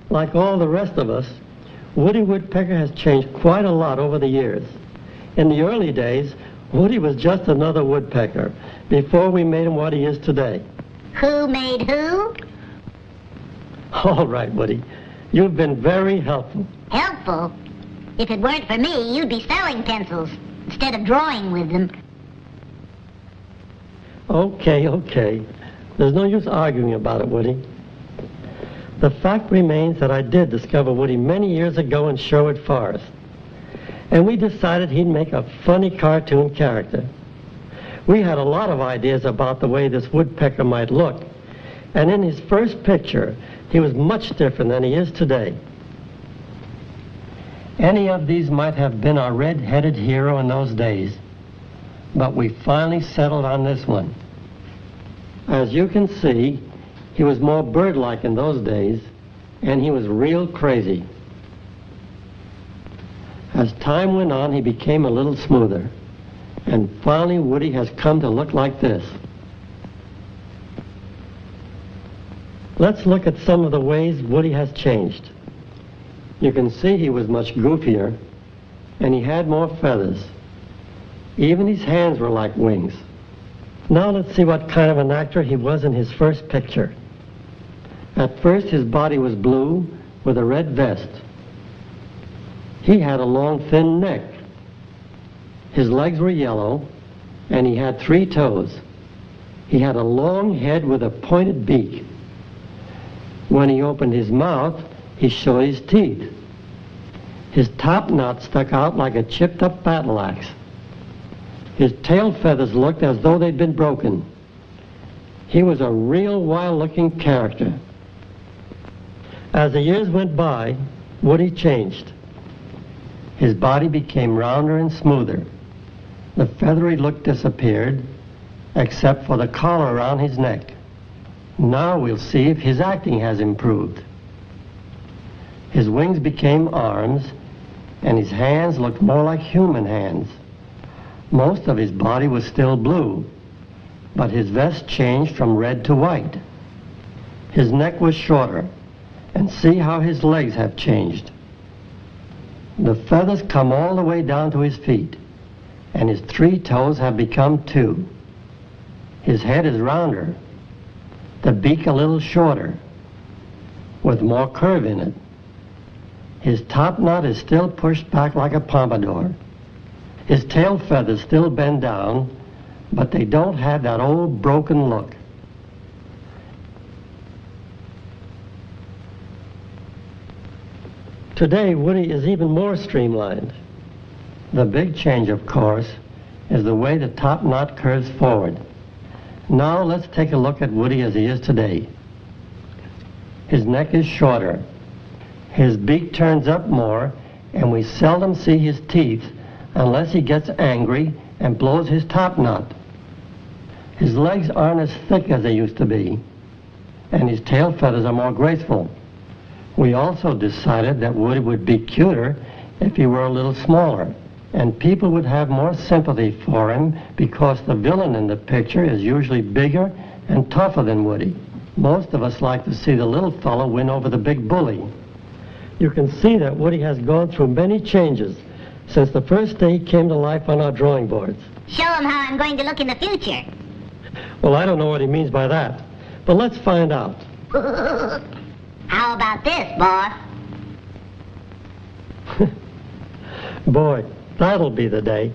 Like all the rest of us, Woody Woodpecker has changed quite a lot over the years. In the early days, Woody was just another woodpecker before we made him what he is today. Who made who? All right, Woody. You've been very helpful. Helpful? If it weren't for me, you'd be selling pencils instead of drawing with them. Okay. There's no use arguing about it, Woody. The fact remains that I did discover Woody many years ago in Sherwood Forest. And we decided he'd make a funny cartoon character. We had a lot of ideas about the way this woodpecker might look. And in his first picture, he was much different than he is today. Any of these might have been our red-headed hero in those days. But we finally settled on this one. As you can see, he was more bird-like in those days, and he was real crazy. As time went on, he became a little smoother, and finally Woody has come to look like this. Let's look at some of the ways Woody has changed. You can see he was much goofier, and he had more feathers. Even his hands were like wings. Now let's see what kind of an actor he was in his first picture. At first his body was blue with a red vest. He had a long, thin neck. His legs were yellow, and he had 3 toes. He had a long head with a pointed beak. When he opened his mouth, he showed his teeth. His top knot stuck out like a chipped-up battle axe. His tail feathers looked as though they'd been broken. He was a real wild-looking character. As the years went by, Woody changed. His body became rounder and smoother. The feathery look disappeared, except for the collar around his neck. Now we'll see if his acting has improved. His wings became arms, and his hands looked more like human hands. Most of his body was still blue, but his vest changed from red to white. His neck was shorter, and see how his legs have changed. The feathers come all the way down to his feet, and his 3 toes have become 2. His head is rounder, the beak a little shorter, with more curve in it. His top knot is still pushed back like a pompadour. His tail feathers still bend down, but they don't have that old broken look. Today, Woody is even more streamlined. The big change, of course, is the way the top knot curves forward. Now let's take a look at Woody as he is today. His neck is shorter. His beak turns up more, and we seldom see his teeth unless he gets angry and blows his top knot. His legs aren't as thick as they used to be, and his tail feathers are more graceful. We also decided that Woody would be cuter if he were a little smaller, and people would have more sympathy for him because the villain in the picture is usually bigger and tougher than Woody. Most of us like to see the little fellow win over the big bully. You can see that Woody has gone through many changes since the first day he came to life on our drawing boards. Show him how I'm going to look in the future. Well, I don't know what he means by that, but let's find out. How about this, boss? Boy, that'll be the day.